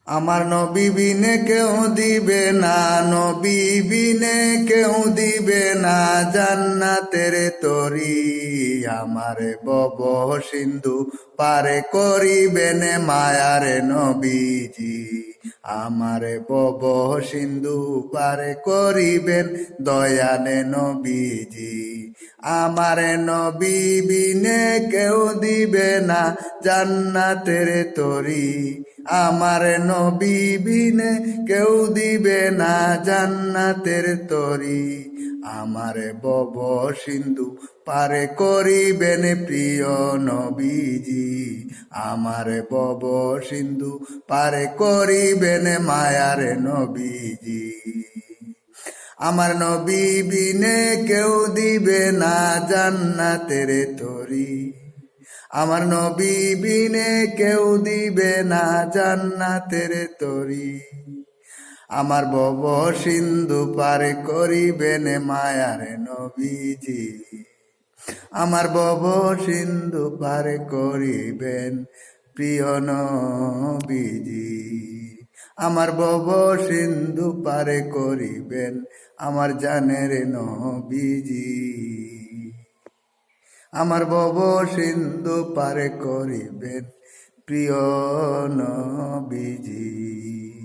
আমার নবী বিনে কেউ দিবে না, নবী বিনে কেউ দিবে না জান্নাতের তরি। আমার বব সিন্ধু পারে করিবেন মায়ার নবীজি। আমার বব সিন্ধু পারে করিবেন দয়ালে নবীজি। আমার নবী বিনে কেউ দিবে না জান্নাতের তরি। আমার নবী বিনে কেউ দিবে না জান্নাতের তরি। আমার বব সিন্ধু পারে করিবেন প্রিয় নবীজি। আমার বব সিন্ধু পারে করিবেন মায়ার নবীজি। আমার নবী বিনে কেউ দিবে না জান্নাতের তরি। আমার নবী বিনে কেউ দিবে না জান্নাতের তরি। আমার বব সিন্ধু পারে করিবেন মায়ার নবীজি। আমার বব সিন্ধু পারে করিবেন প্রিয় নবীজি। আমার বব সিন্ধু পারে করিবেন আমার জানের নবীজি। আমার বব সিন্ধু পারে করিবেন প্রিয় নবীজি।